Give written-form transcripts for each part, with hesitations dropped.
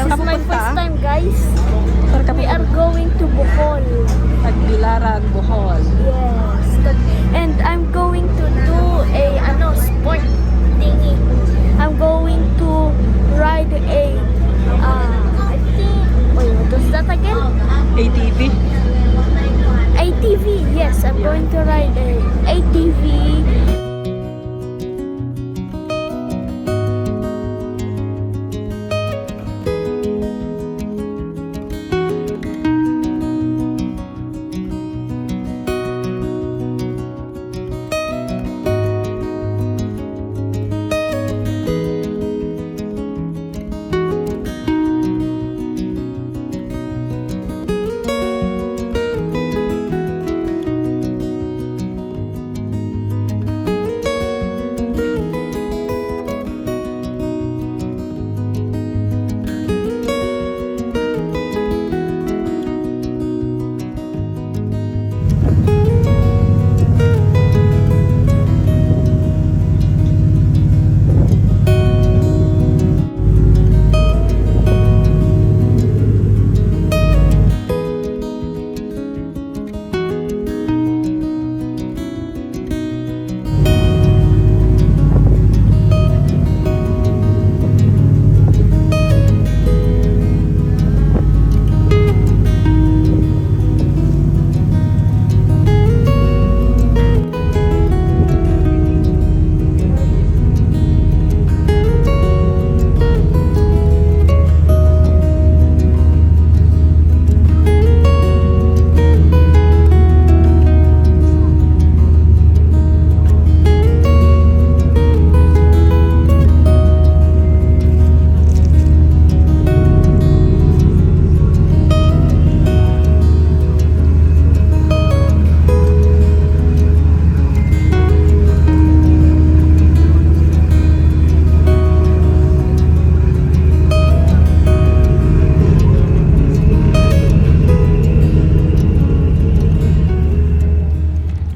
Saan ka is my pupunta? first time, guys. Saan ka We are pupunta? going to Bohol. Tagbilaran, Bohol. Yes. And I'm going to do a sport thingy. I'm going to ride a I think wait, what was that again? ATV. ATV. Yes, I'm going to ride a ATV.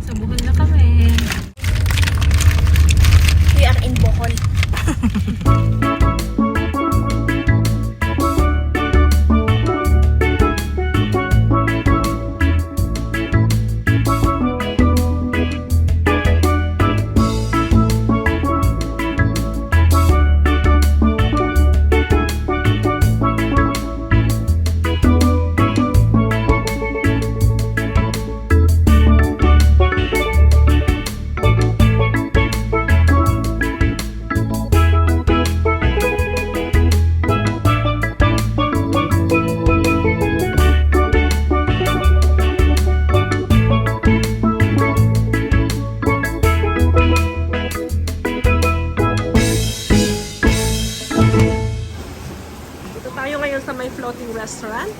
Sa Bohol na kami. We are in Bohol. Dito tayo ngayon sa may floating restaurant.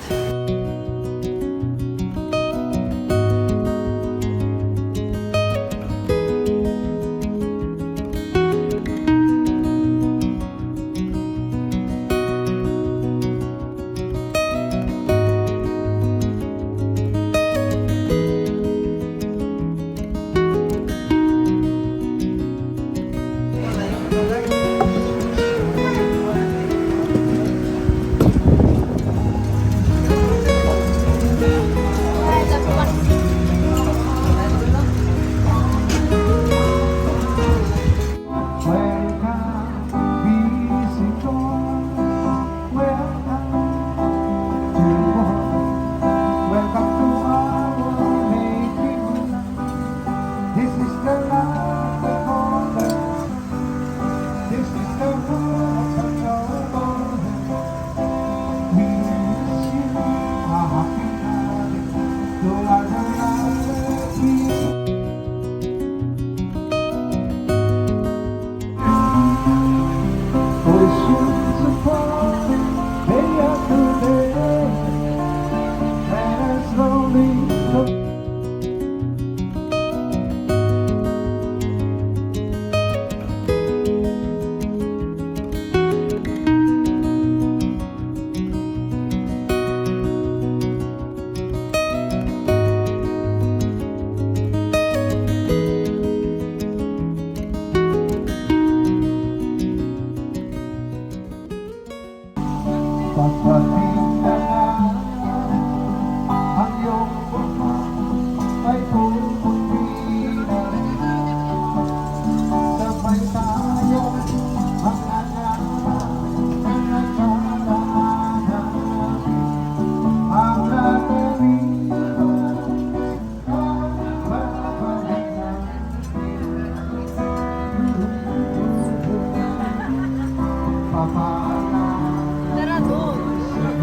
Tara doon.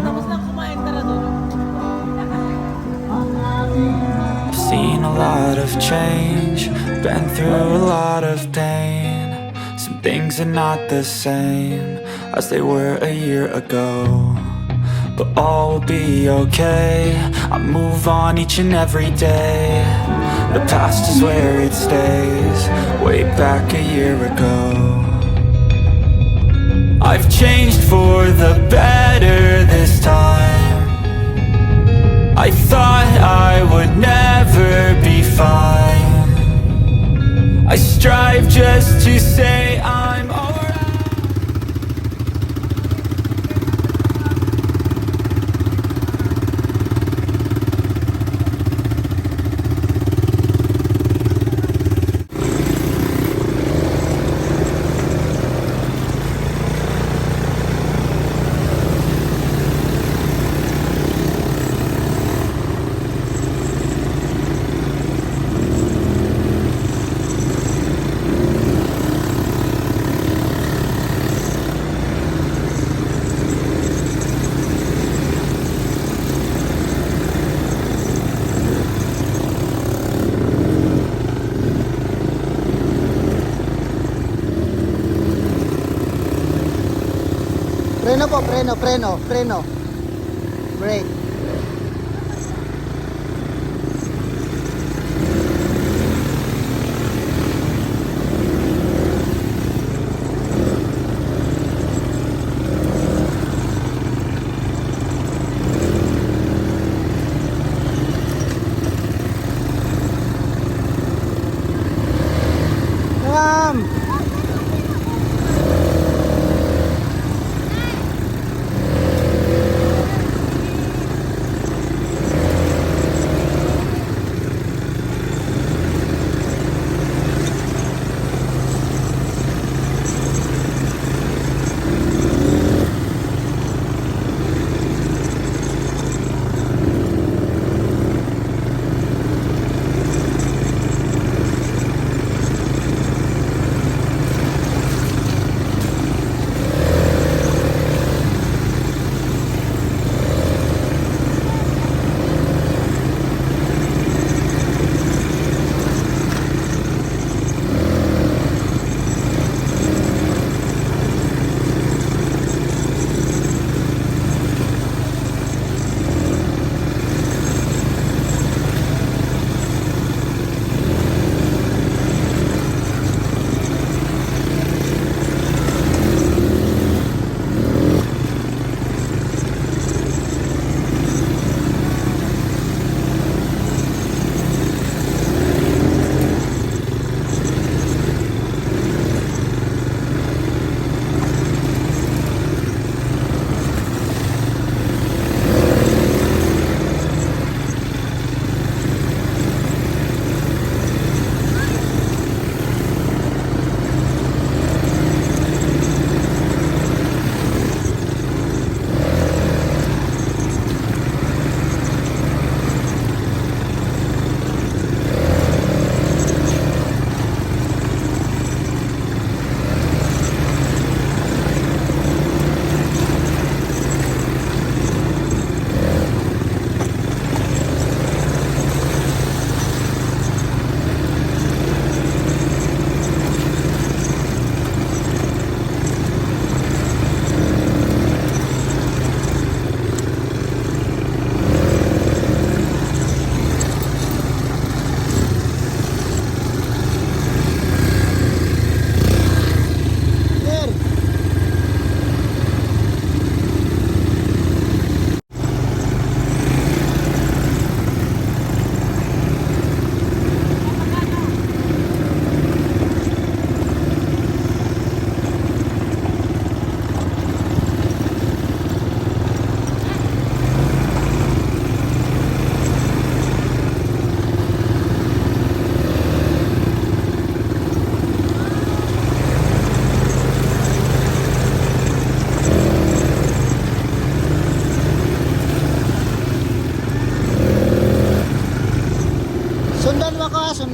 Tapos na kumain, tara doon. I've seen a lot of change, been through a lot of pain. Some things are not the same as they were a year ago, but all will be okay. I move on each and every day. The past is where it stays, way back a year ago. I've changed for the better this time. I thought I would never be fine. I strive just to say I'm alright. Preno po, preno. Brake. Ma'am!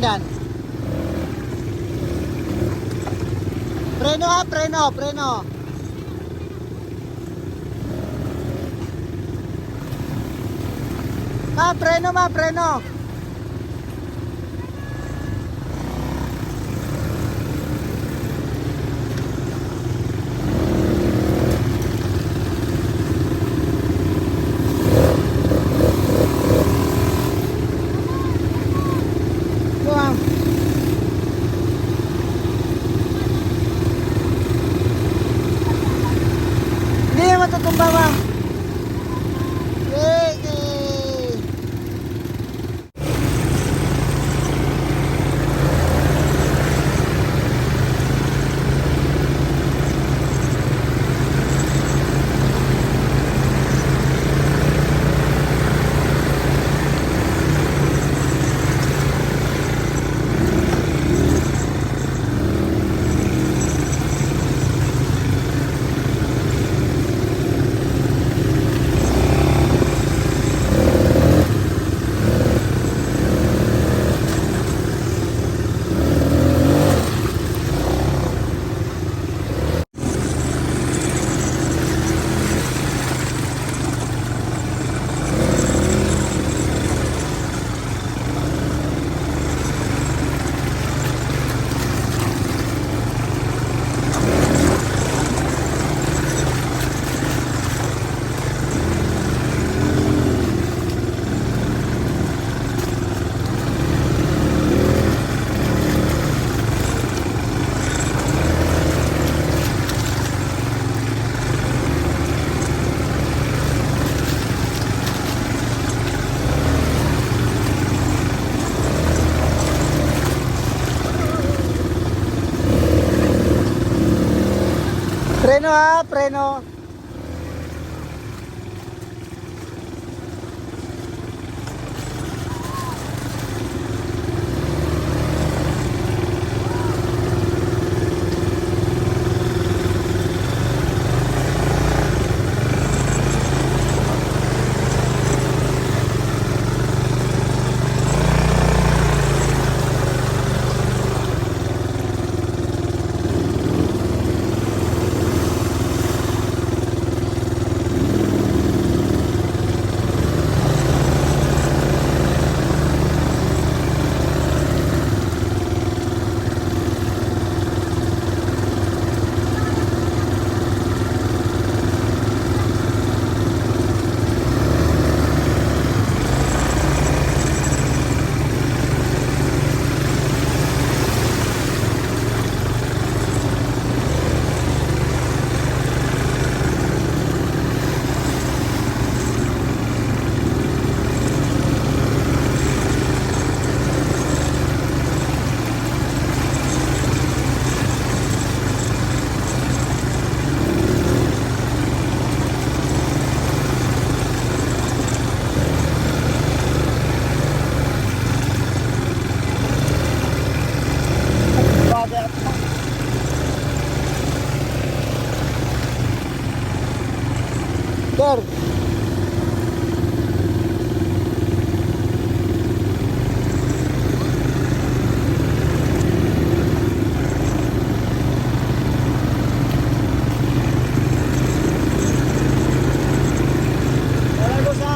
dyan. Preno ha, preno, preno. Ma, preno ma, preno. Ma'am. Hindi matutumba, ma'am. Yay! Yay! Preno ha, preno. Sir. Wala ko sa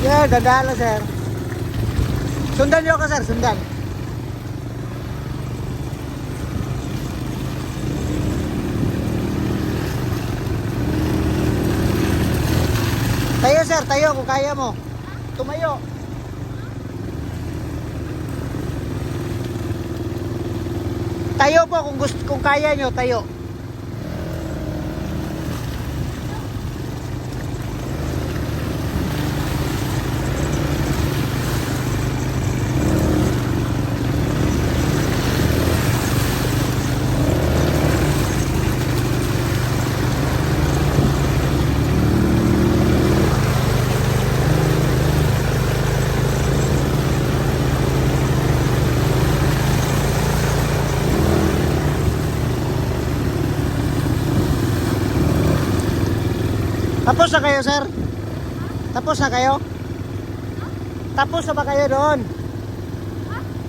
Yeah, dadala sir. Sundan niyo ako sir, sundan. Tayo sir, tayo kung kaya mo. Tumayo. Tayo po kung gusto, kung kaya nyo, tayo. Tapos na kayo, sir? Tapos na kayo? Tapos na ba kayo doon?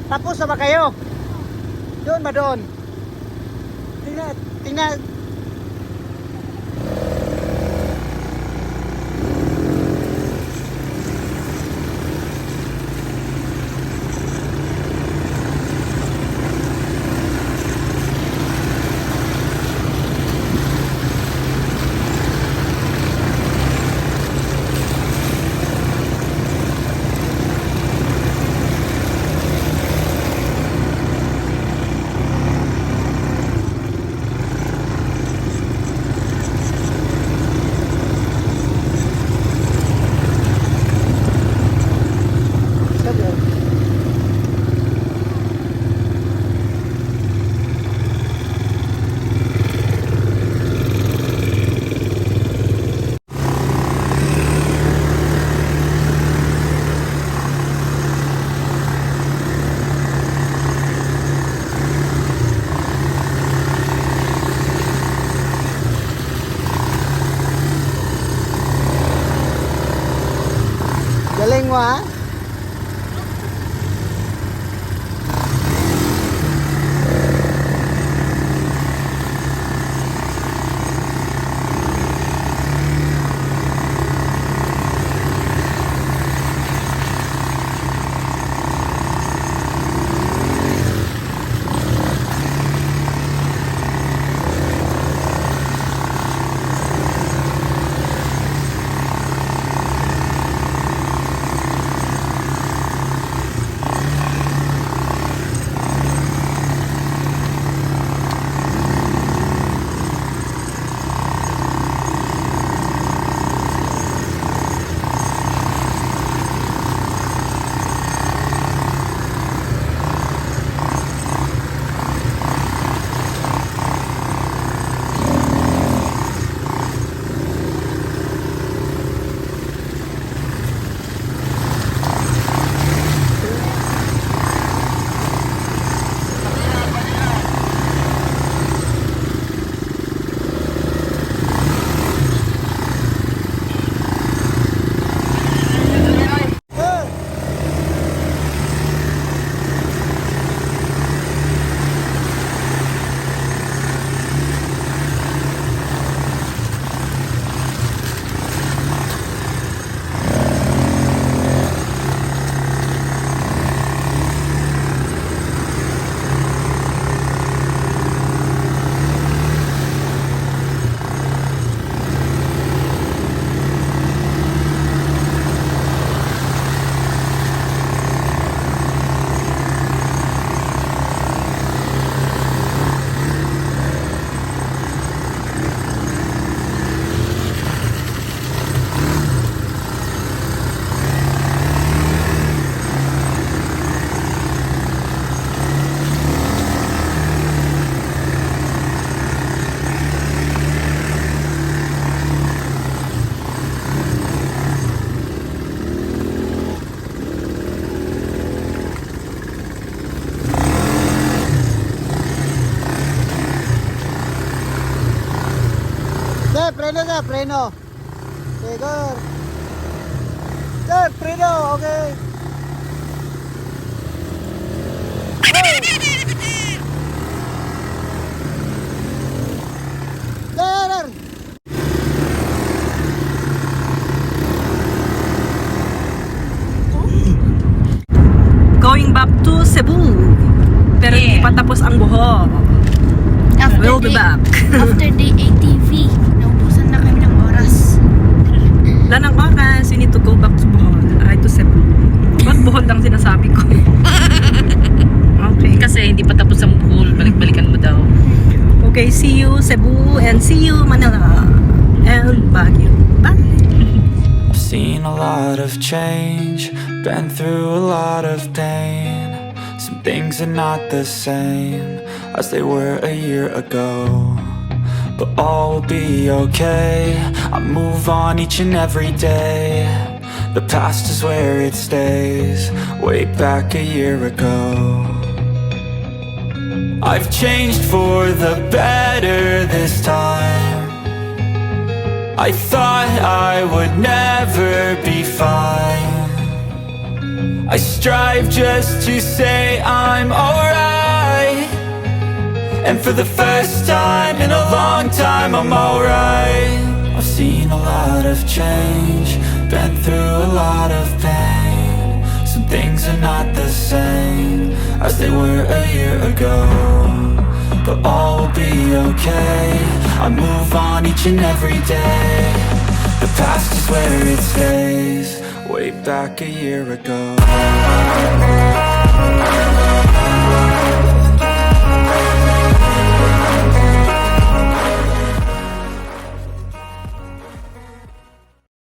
Tapos na ba kayo? Doon ba doon? Tingnan, tingnan. Galing mo, ha? Preno na, preno. Okay, good. Good, preno, okay. There. Going back to Cebu. Pero hindi pa tapos ang buho. We'll be back. After the ATV, naubusan na kami ng oras. Wala ng oras. We need to go back to Bohol. Ay, to Cebu. Ba't Bohol lang sinasabi ko? Okay. Kasi hindi pa tapos ang Bohol, balik-balikan mo daw. Okay, see you Cebu and see you Manila and Baguio. Bye! I've seen a lot of change, been through a lot of pain. Some things are not the same as they were a year ago, but all will be okay. I move on each and every day. The past is where it stays, way back a year ago. I've changed for the better this time. I thought I would never be fine. I strive just to say I'm alright, and for the first time in a long time I'm alright. I've seen a lot of change, been through a lot of pain. Some things are not the same as they were a year ago, but all will be okay. I move on each and every day. The past is where it stays, way back a year ago.